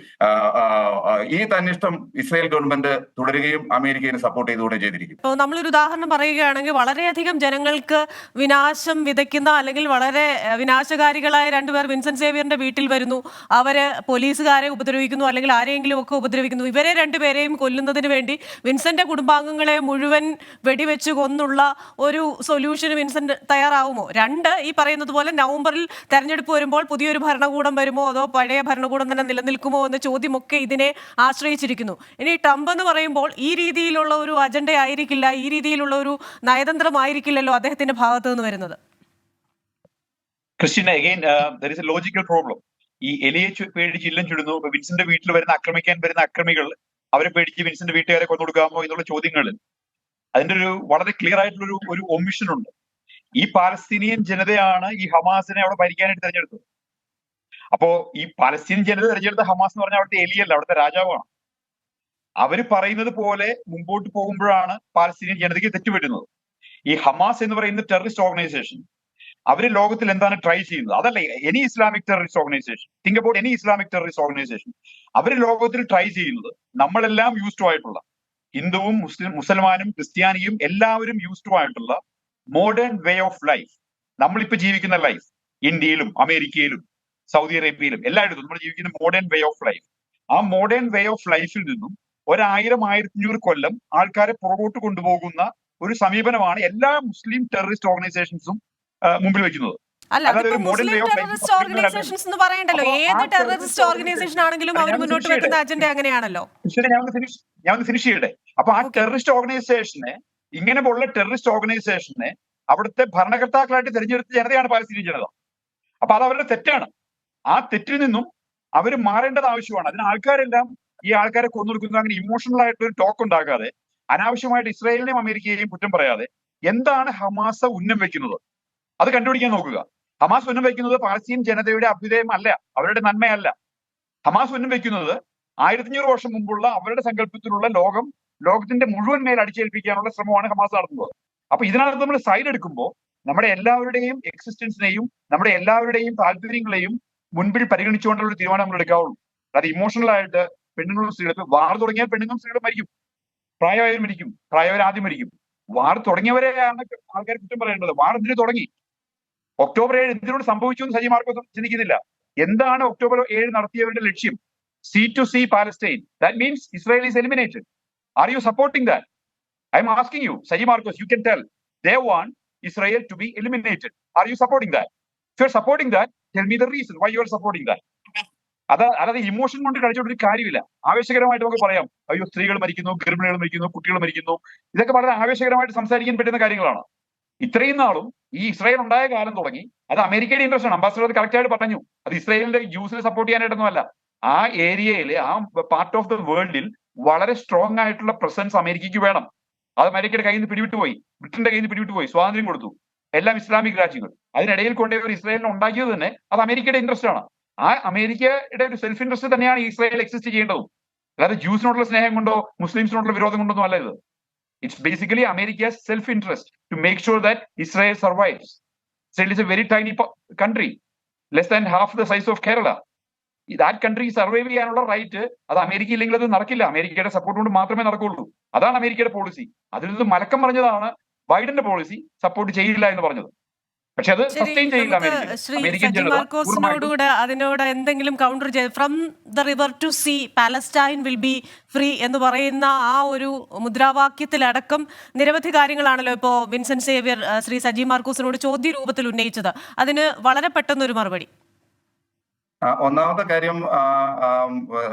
Speaker 3: ഈ തന്നിഷ്ടം ഇസ്രായേൽ ഗവൺമെന്റ് തുടരുകയും അമേരിക്കയെ സപ്പോർട്ട് ചെയ്തുകൂടെ ചെയ്തിരിക്കും.
Speaker 1: ഇപ്പോൾ നമ്മളൊരു ഉദാഹരണം പറയുകയാണെങ്കിൽ, വളരെയധികം ജനങ്ങൾക്ക് വിനാശം വിതയ്ക്കുന്ന അല്ലെങ്കിൽ വളരെ വിനാശകാരികളായ രണ്ടുപേർ വിൻസെന്റ് സേവിയറിന്റെ വീട്ടിൽ വരുന്നു. അവര് പോലീസുകാരെ ഉപദ്രവിക്കുന്നു അല്ലെങ്കിൽ ആരെങ്കിലും ഒക്കെ ഉപദ്രവിക്കുന്നു. ഇവരെ രണ്ടുപേരെയും കൊല്ലുന്നതിന് വേണ്ടി വിൻസെന്റ് കുടുംബാംഗങ്ങളെ മുഴുവൻ വെടിവെച്ച് കൊന്നുള്ള ഒരു സൊല്യൂഷന് വിൻസെന്റ് തയ്യാറാവുമോ? രണ്ട്, ഈ പറയുന്നത് പോലെ നവംബറിൽ തെരഞ്ഞെടുപ്പ് വരുമ്പോൾ പുതിയൊരു ഭരണകൂടം വരുമോ അതോ പഴയ ഭരണകൂടം തന്നെ നിലനിൽക്കുമോ എന്ന ചോദ്യമൊക്കെ ഇതിനെ ആശ്രയിച്ചിരിക്കുന്നു. ഇനി ട്രംപ് എന്ന് പറയുമ്പോൾ ഈ രീതിയിലുള്ള ഒരു അജണ്ട ആയിരിക്കില്ല, ഈ രീതിയിലുള്ള ഒരു നയതന്ത്രമായിരിക്കില്ലല്ലോ അദ്ദേഹത്തിന്റെ ഭാഗത്ത് നിന്ന് വരുന്നത്.
Speaker 4: Christian, again there is A logical problem. ഈ എലിയെ പേടിച്ച് ഇല്ലം ചുടുന്നു. വിൻസെന്റ് വീട്ടിൽ ആക്രമിക്കാൻ വരുന്ന അക്രമികൾ അവരെ പേടിച്ച് വിൻസെന്റ് വീട്ടുകാരെ കൊണ്ടുകൊടുക്കാമോ എന്നുള്ള ചോദ്യങ്ങളിൽ അതിന്റെ ഒരു വളരെ ക്ലിയർ ആയിട്ടുള്ള ഒരു ഒമിഷൻ ഉണ്ട്. ഈ പാലസ്തീനിയൻ ജനതയാണ് ഈ ഹമാസിനെ അവിടെ ഭരിക്കാനായിട്ട് തെരഞ്ഞെടുത്തത്. അപ്പോ ഈ പാലസ്തീൻ ജനത തെരഞ്ഞെടുത്ത ഹമാസ് എന്ന് പറഞ്ഞാൽ അവിടുത്തെ എലിയല്ല, അവിടുത്തെ രാജാവാണ്. അവര് പറയുന്നത് പോലെ മുമ്പോട്ട് പോകുമ്പോഴാണ് പാലസ്തീനിയൻ ജനതയ്ക്ക് തെറ്റുപറ്റുന്നത്. ഈ ഹമാസ് എന്ന് പറയുന്ന ടെററിസ്റ്റ് ഓർഗനൈസേഷൻ അവര് ലോകത്തിൽ എന്താണ് ട്രൈ ചെയ്യുന്നത്? അതല്ല any Islamic terrorist organisation, think about any Islamic terrorist organisation. അവര് ലോകത്തിൽ ട്രൈ ചെയ്യുന്നത് നമ്മളെല്ലാം യൂസ്ഡ് ആയിട്ടുള്ള, ഹിന്ദുവും മുസൽമാനും ക്രിസ്ത്യാനിയും എല്ലാവരും യൂസ്ഡ് ആയിട്ടുള്ള മോഡേൺ വേ ഓഫ് ലൈഫ്, നമ്മളിപ്പോ ജീവിക്കുന്ന ലൈഫ്, ഇന്ത്യയിലും അമേരിക്കയിലും സൗദി അറേബ്യയിലും എല്ലായിടത്തും നമ്മൾ ജീവിക്കുന്ന മോഡേൺ വേ ഓഫ് ലൈഫ്, ആ മോഡേൺ വേ ഓഫ് ലൈഫിൽ നിന്നും 1000-1500 കൊല്ലം ആൾക്കാരെ പുറകോട്ട് കൊണ്ടുപോകുന്ന ഒരു സമീപനമാണ് എല്ലാ മുസ്ലിം ടെററിസ്റ്റ് ഓർഗനൈസേഷൻസും മുമ്പിൽ വെക്കുന്നത്.
Speaker 1: അല്ല, മുസ്ലിം ടെററിസ്റ്റ് ഓർഗനൈസേഷൻസ് എന്ന് പറയണ്ടല്ലോ, ഏത് ടെററിസ്റ്റ് ഓർഗനൈസേഷൻ ആണെങ്കിലും അവർ മുന്നോട്ട് വെക്കുന്ന അജണ്ട അങ്ങനെയാണല്ലോ.
Speaker 4: ഞാൻ ഫിനിഷ് ചെയ്യട്ടെ. അപ്പൊ ആ ടെററിസ്റ്റ് ഓർഗനൈസേഷനെ, ഇങ്ങനെയുള്ള ടെററിസ്റ്റ് ഓർഗനൈസേഷനെ അവിടുത്തെ ഭരണകർത്താക്കളായിട്ട് തിരഞ്ഞെടുത്ത ജനതയാണ് പാലസ്തീനിയൻ ജനത. അപ്പൊ അത് അവരുടെ തെറ്റാണ്. ആ തെറ്റിൽ നിന്നും അവർ മാറേണ്ടത് ആവശ്യമാണ്. അതിന് ആൾക്കാരെല്ലാം ഈ ആൾക്കാരെ കൊന്നൊടുക്കുന്നത് അങ്ങനെ ഇമോഷണൽ ആയിട്ട് ഒരു ടോക്ക് ഉണ്ടാക്കാതെ, അനാവശ്യമായിട്ട് ഇസ്രായേലിനെയും അമേരിക്കയെയും കുറ്റം പറയാതെ, എന്താണ് ഹമാസ് ഉന്നം വെക്കുന്നത് അത് കണ്ടുപിടിക്കാൻ നോക്കുക. ഹമാസ് ഉന്നം വെക്കുന്നത് പാലസ്തീൻ ജനതയുടെ അഭ്യുദയം അല്ല, അവരുടെ നന്മയല്ല. ഹമാസ് ഉന്നം വെക്കുന്നത് 1500 വർഷം മുമ്പുള്ള അവരുടെ സങ്കല്പത്തിലുള്ള ലോകത്തിന്റെ മുഴുവൻ മേൽ അടിച്ചേൽപ്പിക്കാനുള്ള ശ്രമമാണ് ഹമാസ് നടത്തുന്നത്. അപ്പൊ ഇതിനകത്ത് നമ്മൾ സൈഡ് എടുക്കുമ്പോൾ നമ്മുടെ എല്ലാവരുടെയും എക്സിസ്റ്റൻസിനെയും നമ്മുടെ എല്ലാവരുടെയും താല്പര്യങ്ങളെയും മുൻപിൽ പരിഗണിച്ചുകൊണ്ടുള്ള ഒരു തീരുമാനം നമ്മൾ എടുക്കാവുള്ളൂ. അത് ഇമോഷണൽ ആയിട്ട് പെണ്ണുങ്ങളും സ്ത്രീകളും, വാർ തുടങ്ങിയാൽ പെണ്ണുങ്ങളും സ്ത്രീകളും മരിക്കും, പ്രായമായവർ മരിക്കും, പ്രായവർ ആദ്യം മരിക്കും. വാർ തുടങ്ങിയവരെയാണ് ആൾക്കാർ കുറ്റം പറയേണ്ടത്. വാർ എന്തിനു തുടങ്ങി? ഒക്ടോബർ 7 എന്തിനോട് സംഭവിച്ചു എന്ന് സജി മാർക്കോസ് ചിന്തിക്കുന്നില്ല. എന്താണ് ഒക്ടോബർ 7 നടത്തിയവരുടെ ലക്ഷ്യം? C2C Palestine. That means Israel is eliminated. Are you supporting that? I'm asking you, Saji Marcos, you can tell. They want Israel to be eliminated. Are you supporting that? If you're supporting that, tell me the reason why you are supporting that. അതായത് ഇമോഷൻ കൊണ്ട് കളിച്ചോണ്ടൊരു കാര്യമില്ല. ആവേശകരമായിട്ട് നമുക്ക് പറയാം, അയ്യോ സ്ത്രീകൾ മരിക്കുന്നു, ഗർഭിണികൾ മരിക്കുന്നു, കുട്ടികൾ മരിക്കുന്നു. ഇതൊക്കെ വളരെ ആവേശകരമായിട്ട് സംസാരിക്കാൻ പറ്റുന്ന കാര്യങ്ങളാണ്. ഇത്രയും നാളും ഈ ഇസ്രായേൽ ഉണ്ടായ കാലം തുടങ്ങി അത് അമേരിക്കയുടെ ഇൻട്രസ്റ്റ് ആണ്. അംബാസിഡർ അത് കറക്റ്റ് ആയിട്ട് പറഞ്ഞു. അത് ഇസ്രായേലിന്റെ ജ്യൂസിനെ സപ്പോർട്ട് ചെയ്യാനായിട്ടൊന്നും അല്ല. ആ ഏരിയയില്, ആ പാർട്ട് ഓഫ് ദ വേൾഡിൽ വളരെ സ്ട്രോങ് ആയിട്ടുള്ള പ്രസൻസ് അമേരിക്കയ്ക്ക് വേണം. അത് അമേരിക്കയുടെ കയ്യിൽ നിന്ന് പിടിവിട്ടുപോയി, ബ്രിട്ടന്റെ കയ്യിൽ നിന്ന് പിടിവിട്ടുപോയി, സ്വാതന്ത്ര്യം കൊടുത്തു എല്ലാം ഇസ്ലാമിക് രാജ്യങ്ങൾ. അതിനിടയിൽ കൊണ്ടുപോയി ഒരു ഇസ്രായേലിനെ ഉണ്ടാക്കിയത് തന്നെ അത് അമേരിക്കയുടെ ഇൻട്രസ്റ്റ് ആണ്. ആ അമേരിക്കയുടെ ഒരു സെൽഫ് ഇൻട്രസ്റ്റ് തന്നെയാണ് ഇസ്രായേൽ എക്സിസ്റ്റ് ചെയ്യേണ്ടതും. അല്ലാതെ ജ്യൂസിനോടുള്ള സ്നേഹം കൊണ്ടോ മുസ്ലിംസിനോടുള്ള വിരോധം കൊണ്ടൊന്നും അല്ല ഇത്. It's basically America's self-interest to make sure that Israel survives. Israel is a very tiny country. Less than half the size of Kerala. That country survive ചെയ്യാനുള്ള റൈറ്റ് അത് അമേരിക്ക ഇല്ലെങ്കിൽ അത് നടക്കില്ല. അമേരിക്കയുടെ സപ്പോർട്ട് കൊണ്ട് മാത്രമേ നടക്കുള്ളൂ. അതാണ് അമേരിക്കയുടെ പോളിസി. അതിൽ നിന്ന് മലക്കം പറഞ്ഞതാണ് ബൈഡന്റെ പോളിസി, സപ്പോർട്ട് ചെയ്യില്ല എന്ന് പറഞ്ഞത്. പക്ഷെ അത്
Speaker 1: ശരി,
Speaker 4: സസ്റ്റെയിൻ ചെയ്യില്ല
Speaker 1: നമുക്ക് ശ്രീ
Speaker 4: അമേരിക്കൻ
Speaker 1: സജി
Speaker 4: ജനത പൂർണ്ണമായിട്ടും.
Speaker 1: മാർക്കോസിനോടുകൂടെ അതിനോട് എന്തെങ്കിലും കൗണ്ടർ ചെയ്ത് from the river to sea Palestine will be free എന്ന് പറയുന്ന ആ ഒരു മുദ്രാവാക്യത്തിലടക്കം നിരവധി കാര്യങ്ങളാണല്ലോ ഇപ്പോൾ വിൻസെന്റ് സേവ്യർ ശ്രീ സജി മാർക്കോസിനോട് ചോദ്യ രൂപത്തിൽ ഉന്നയിച്ചത്. അതിന് വളരെ പെട്ടെന്നൊരു മറുപടി.
Speaker 3: ഒന്നാമത്തെ കാര്യം,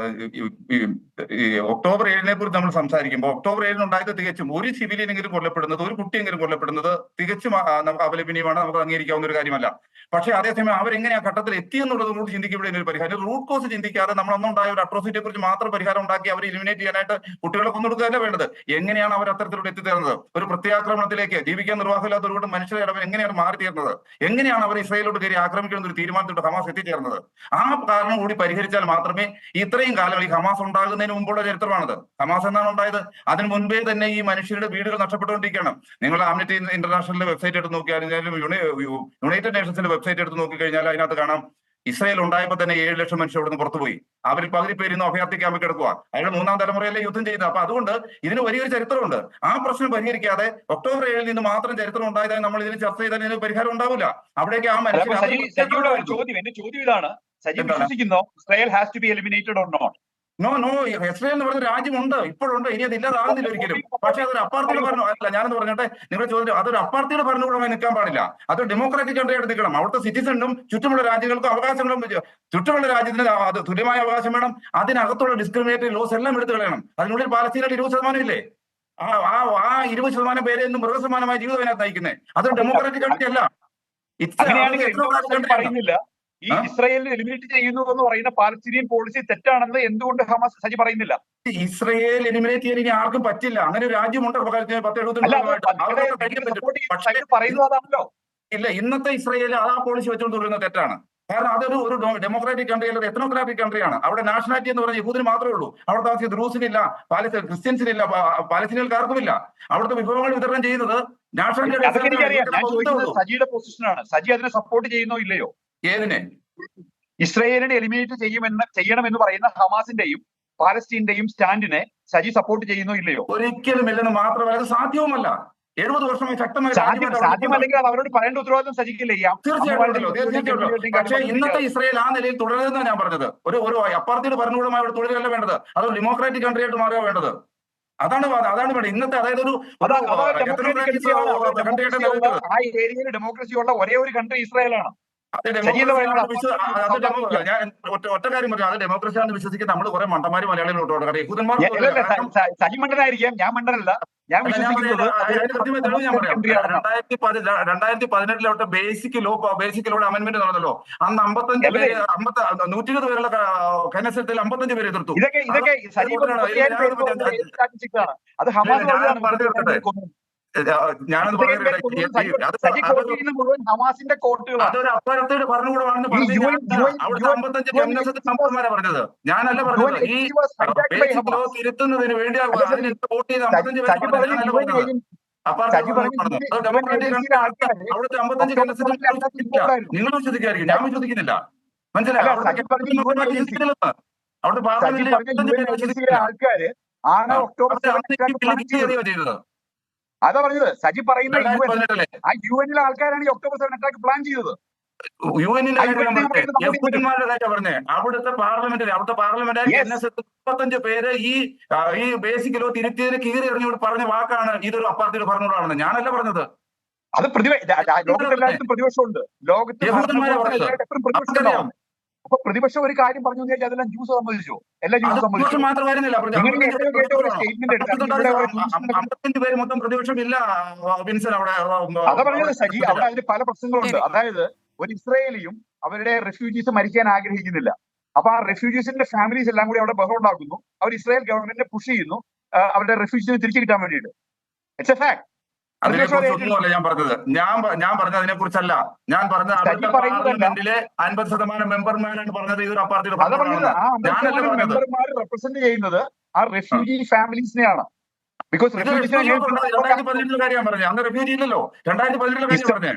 Speaker 3: ഈ ഒക്ടോബർ 7-നെ കുറിച്ച് നമ്മൾ സംസാരിക്കുമ്പോൾ ഒക്ടോബർ 7 ഉണ്ടായത് തികച്ചും ഒരു സിവിലിയനെങ്കിലും കൊല്ലപ്പെടുന്നത്, ഒരു കുട്ടിയെങ്കിലും കൊല്ലപ്പെടുന്നത് തികച്ചും നമുക്ക് അപലപനീയമാണ്, നമുക്ക് അംഗീകരിക്കാവുന്ന ഒരു കാര്യമല്ല. പക്ഷേ അതേസമയം അവരെങ്ങനെ ആ ഘട്ടത്തിൽ എത്തിയെന്നുള്ളത് കൂടി ചിന്തിക്കപ്പെടുന്ന ഒരു പരിഹാരം. റൂട്ട് കോസ് ചിന്തിക്കാതെ നമ്മളൊന്നുണ്ടായ ഒരു അട്രോസിറ്റിയെ കുറിച്ച് മാത്രം പരിഹാരം ഉണ്ടാക്കി അവരെ എലിമിനേറ്റ് ചെയ്യാനായിട്ട് കുട്ടികളെ കൊന്നെടുക്കുകയല്ല വേണ്ടത്. എങ്ങനെയാണ് അവർ അത്തരത്തിലൂടെ എത്തിത്തീർന്നത്? ഒരു പ്രത്യാക്രമണത്തിലേക്ക് ജീവിക്കാൻ നിർവാഹമില്ലാത്ത ഒരുപാട് മനുഷ്യരെ ഇടവൻ എങ്ങനെയാണ് മാറി തീർന്നത്? എങ്ങനെയാണ് അവർ ഇസ്രായേലോട്ട് കയറി ആക്രമിക്കുന്ന ഒരു തീരുമാനത്തോട്ട് ഹമാസ് എത്തിച്ചേർന്നത്? ആ കാരണം കൂടി പരിഹരിച്ചാൽ മാത്രമേ ഇത്രയും കാലം ഈ ഹമാസ് ഉണ്ടാകുന്നതിന് മുമ്പുള്ള ചരിത്രമാണത്. ഹമാസ് എന്നാണ് ഉണ്ടായത്? അതിന് മുൻപേ തന്നെ ഈ മനുഷ്യരുടെ വീടുകൾ നഷ്ടപ്പെട്ടുകൊണ്ടിരിക്കുകയാണ്. നിങ്ങൾ ആംനെസ്റ്റി ഇന്റർനാഷണലിന്റെ വെബ്സൈറ്റ് എടുത്ത് നോക്കിയാലും യുണൈറ്റഡ് നേഷൻസിന്റെ വെബ്സൈറ്റ് എടുത്ത് നോക്കിക്കഴിഞ്ഞാൽ അതിനകത്ത് കാണാം, ഇസ്രായേൽ ഉണ്ടായപ്പോൾ തന്നെ 7 ലക്ഷം മനുഷ്യർ ഇവിടുന്ന് പുറത്തുപോയി. അവരിൽ പകുതി പേരിന്ന് അഭയാർത്ഥി ക്യാമ്പിൽ കിടക്കുക. അയാളുടെ 3-ാം തലമുറയിലെ യുദ്ധം ചെയ്യുന്നത്. അപ്പൊ അതുകൊണ്ട് ഇതിന് വലിയൊരു ചരിത്രമുണ്ട്. ആ പ്രശ്നം പരിഹരിക്കാതെ ഒക്ടോബർ 7-ൽ നിന്ന് മാത്രം ചരിത്രം ഉണ്ടായതായി നമ്മൾ ഇതിന് ചർച്ച ചെയ്താൽ ഇതിന് പരിഹാരം ഉണ്ടാവില്ല. അവിടേക്ക് ആ
Speaker 4: എന്റെ ചോദ്യം ഇതാണ്, സജി വിശ്വസിക്കുന്നോ Israel has to be eliminated or not?
Speaker 3: No Israel എന്ന് പറഞ്ഞ രാജ്യമുണ്ട്, ഇപ്പോഴുണ്ട്, ഇനി അത് ഇല്ലാതാകുന്നില്ല ഒരിക്കലും. പക്ഷേ അതൊരു അപ്പാർട്ടിയുടെ ഭരണം അല്ല. ഞാനെന്ന് പറഞ്ഞിട്ട് നിങ്ങൾ ചോദിച്ചു, അതൊരു അപ്പാർട്ടിയുടെ ഭരണകൂടമായി നിൽക്കാൻ പാടില്ല. അതൊരു ഡെമോക്രാറ്റിക് കൺട്രി ആയിട്ട് നിൽക്കണം. അവിടുത്തെ സിറ്റിസണും ചുറ്റുമുള്ള രാജ്യങ്ങൾക്കും അവകാശങ്ങളും, ചുറ്റുമുള്ള രാജ്യത്തിന് അത് തുല്യമായ അവകാശം വേണം. അതിനകത്തുള്ള ഡിസ്ക്രിമിനേറ്ററി ലോസ് എല്ലാം എടുത്തു കളയണം. അതിനുള്ളിൽ പാലസ്തീനയുടെ 20% ഇല്ലേ? ആ 20% പേരെ ഇന്ന് മൃഗസമാനമായ ജീവിതം അതിനകത്ത് നയിക്കുന്നത്. അതൊരു ഡെമോക്രാറ്റിക് കൺട്രി അല്ല.
Speaker 4: പറയുന്നില്ല ഈ ഇസ്രായേലിനെ എലിമിനേറ്റ് ചെയ്യുന്നു എന്ന് പറയുന്ന പാലസ്തീനിയൻ പോളിസി തെറ്റാണെന്ന് എന്തുകൊണ്ട് ഹമാസ് സജി പറയുന്നില്ല?
Speaker 3: ഇസ്രായേൽ എലിമിനേറ്റ് ചെയ്യാൻ ഇനി ആർക്കും പറ്റില്ല. അങ്ങനെ ഒരു രാജ്യമുണ്ട്.
Speaker 4: പറയുന്നതാണല്ലോ.
Speaker 3: ഇല്ല, ഇന്നത്തെ ഇസ്രായേൽ ആ പോളിസി വെച്ചുകൊണ്ട് തുടരുന്നത് തെറ്റാണ്. കാരണം അതൊരു ഡെമോക്രാറ്റിക് കൺട്രി അല്ല, എത്നോക്രാറ്റിക് കൺട്രിയാണ്. അവിടെ നാഷണാലിറ്റി എന്ന് പറഞ്ഞാൽ യഹൂദിന് മാത്രമേ ഉള്ളൂ. അവിടെ താമസിച്ച ദ്രൂസിനില്ല, ക്രിസ്ത്യൻസിനില്ല, പാലസ്തീനികൾക്കാർക്കുമില്ല. അവിടുത്തെ വിഭവങ്ങൾ വിതരണം ചെയ്യുന്നത് നാഷണാലിറ്റി.
Speaker 4: സജിയുടെ പൊസിഷനാണ്. സജി അതിനെ സപ്പോർട്ട് ചെയ്യുന്നോ ഇല്ലയോ?
Speaker 3: ഏതിനെ?
Speaker 4: ഇസ്രായേലിനെ എലിമിനേറ്റ് ചെയ്യണമെന്ന് പറയുന്ന ഹമാസിന്റെയും പാലസ്തീന്റെയും സ്റ്റാൻഡിനെ സജി സപ്പോർട്ട് ചെയ്യുന്നോ ഇല്ലയോ?
Speaker 3: ഒരിക്കലും ഇല്ലെന്ന് മാത്രമല്ല, അത് സാധ്യവുമല്ല. 70 വർഷമായി ശക്തമായ
Speaker 4: സാധ്യമല്ലെങ്കിൽ അത് അവരോട് പറയേണ്ട ഉത്തരവാദിത്വം സജിക്കില്ലേ?
Speaker 3: തീർച്ചയായിട്ടും. പക്ഷേ ഇന്നത്തെ ഇസ്രായേൽ ആ നിലയിൽ തുടരുന്നതാണ് ഞാൻ പറഞ്ഞത്. ഒരു അപ്പാർട്ടിയുടെ ഭരണകൂടമായി അവിടെ തുടരുകയല്ല വേണ്ടത്. അത് ഡെമോക്രാറ്റിക് കൺട്രി ആയിട്ട് മാറുക വേണ്ടത്. അതാണ് വേണ്ടത് ഇന്നത്തെ. അതായത്
Speaker 4: ആ ഏരിയയിൽ ഡെമോക്രസി ഉള്ള ഒരേ ഒരു കൺട്രി ഇസ്രായേലാണ്.
Speaker 3: ഞാൻ ഒറ്റ കാര്യം പറഞ്ഞു, അത് ഡെമോക്രസി ആണെന്ന് വിശ്വസിക്കുന്ന നമ്മൾ കുറെ മണ്ടന്മാര് മലയാളികളോട്ടോ.
Speaker 4: സജി മണ്ടനായിരിക്കാം, ഞാൻ മണ്ടനല്ല. ഞാൻ
Speaker 3: 2018 ബേസിക് ലോയുടെ അമെന്റ്മെന്റ് നടന്നല്ലോ. അന്ന് 55 പേര് 120 പേരുള്ള കനസത്തിൽ 55 പേര് എതിർത്തു. ഞാനത്
Speaker 4: ഹമാസിന്റെ കോർട്ടുകളാണ്.
Speaker 3: അതൊരു അപ്പാർട്ടിയുടെ ഭരണകൂടമാണെന്ന് പറഞ്ഞത് പറഞ്ഞത് ഞാനല്ല പറഞ്ഞത്. ഈ ബേസിക് ലോ തിരുത്തുന്നതിന് വേണ്ടി വോട്ട് ചെയ്ത് 55 പേര് അവിടുത്തെ 55 നിങ്ങൾ വിശ്വസിക്കായിരിക്കും, ഞാൻ വിശ്വസിക്കുന്നില്ല. മനസ്സിലായി? അവിടുത്തെ പാർലമെന്റിൽ
Speaker 4: ആൾക്കാര് ആണ് ഒക്ടോബർ
Speaker 3: ചെയ്തത്.
Speaker 4: അതാ പറഞ്ഞത്. സജി പറയുന്ന ആ UN ആൾക്കാരാണ് ഈ ഒക്ടോബർ 7 അറ്റാക്ക് പ്ലാൻ ചെയ്തത്.
Speaker 3: UN പറഞ്ഞേ. അവിടുത്തെ പാർലമെന്റ് 35 പേര് ഈ ബേസിക് ലോ തിരുത്തിയതിന് കീറി ഇറങ്ങിയോട് പറഞ്ഞ വാക്കാണ് ഇതൊരു അപ്പാർട്ടിയുടെ ഭരണകൂടമാണെന്ന്. ഞാനല്ല പറഞ്ഞത്.
Speaker 4: അത് ലോകത്തെല്ലായിടത്തും പ്രതിപക്ഷമുണ്ട്. ലോകത്ത് പ്രതിപക്ഷം. അപ്പൊ പ്രതിപക്ഷം ഒരു കാര്യം പറഞ്ഞു കഴിഞ്ഞാൽ അതെല്ലാം ജ്യൂസ് സമ്മതിച്ചു. എല്ലാ ജ്യൂസ് സമ്മതിച്ചു.
Speaker 3: മൊത്തം പ്രതിപക്ഷമില്ല.
Speaker 4: അതാ പറഞ്ഞത് സജി. അവിടെ അതിന് പല പ്രശ്നങ്ങളുണ്ട്. അതായത് ഒരു ഇസ്രായേലിയും അവരുടെ റെഫ്യൂജീസ് മരിക്കാൻ ആഗ്രഹിക്കുന്നില്ല. അപ്പൊ ആ റെഫ്യൂജീസിന്റെ ഫാമിലീസ് എല്ലാം കൂടി അവിടെ ബഹളം ഉണ്ടാക്കുന്നു. അവർ ഇസ്രായേൽ ഗവൺമെന്റിനെ പുഷ് ചെയ്യുന്നു അവരുടെ റെഫ്യൂജീസിനെ തിരിച്ചു കിട്ടാൻ വേണ്ടിയിട്ട്. It's A fact.
Speaker 3: അതിനെക്കുറിച്ചൊന്നുമല്ല ഞാൻ പറഞ്ഞത്. ഞാൻ പറഞ്ഞത് അതിനെ കുറിച്ചല്ല. ഞാൻ പറഞ്ഞത് പാർലമെന്റിലെ 50% മെമ്പർമാരാണ് പറഞ്ഞത് ഇതൊരു അപ്പാർട്ടിയുടെ
Speaker 4: മെമ്പർമാർ റെപ്രസെന്റ് ചെയ്യുന്നത് ആ റെഫ്യൂജി ഫാമിലീസിനെയാണ്. ബിക്കോസ്
Speaker 3: 2018 കാര്യം പറഞ്ഞു. അന്ന് റെഫ്യൂജി ഇല്ലല്ലോ. 2018 കാര്യം പറഞ്ഞേ.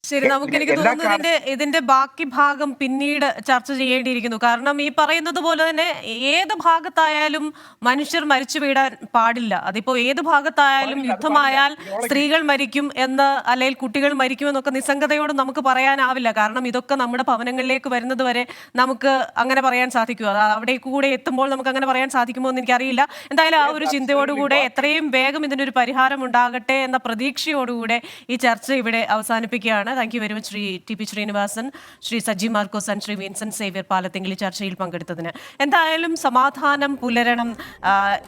Speaker 1: ശരി, നമുക്ക് എനിക്ക്
Speaker 3: എല്ലാ
Speaker 1: തോന്നുന്നു ഇതിന്റെ ബാക്കി ഭാഗം പിന്നീട് ചർച്ച ചെയ്യേണ്ടിയിരിക്കുന്നു. കാരണം ഈ പറയുന്നത് പോലെ തന്നെ ഏത് ഭാഗത്തായാലും മനുഷ്യർ മരിച്ചു വീഴാൻ പാടില്ല. അതിപ്പോ ഏത് ഭാഗത്തായാലും യുദ്ധമായാൽ സ്ത്രീകൾ മരിക്കും എന്ന് അല്ലെങ്കിൽ കുട്ടികൾ മരിക്കും എന്നൊക്കെ നിസ്സംഗതയോട് നമുക്ക് പറയാനാവില്ല. കാരണം ഇതൊക്കെ നമ്മുടെ ഭവനങ്ങളിലേക്ക് വരുന്നത് വരെ നമുക്ക് അങ്ങനെ പറയാൻ സാധിക്കുമോ? അവിടെ കൂടെ എത്തുമ്പോൾ നമുക്ക് അങ്ങനെ പറയാൻ സാധിക്കുമോ എന്ന് എനിക്കറിയില്ല. എന്തായാലും ആ ഒരു ചിന്തയോടുകൂടെ എത്രയും വേഗം ഇതിനൊരു പരിഹാരം ഉണ്ടാകട്ടെ എന്ന പ്രതീക്ഷയോടുകൂടെ ഈ ചർച്ച ഇവിടെ അവസാനിപ്പിക്കുകയാണ്. Thank you very much Shri T P. Srinivasan, Shri Saji Markose and Shri Vincent Xavier Palathinkal ഈ ചർച്ചയിൽ പങ്കെടുത്തതിന്. എന്തായാലും സമാധാനം പുലരണം,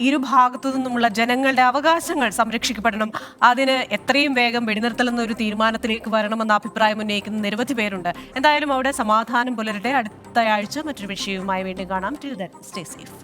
Speaker 1: ഇരുഭാഗത്തു നിന്നുമുള്ള ജനങ്ങളുടെ അവകാശങ്ങൾ സംരക്ഷിക്കപ്പെടണം, അതിന് എത്രയും വേഗം വെടിനിർത്തൽ എന്നൊരു തീരുമാനത്തിലേക്ക് വരണമെന്ന അഭിപ്രായം ഉന്നയിക്കുന്ന നിരവധി പേരുണ്ട്. എന്തായാലും അവിടെ സമാധാനം പുലരട്ടെ. അടുത്ത ആഴ്ച മറ്റൊരു വിഷയവുമായി വീണ്ടും കാണാം. Till then stay safe.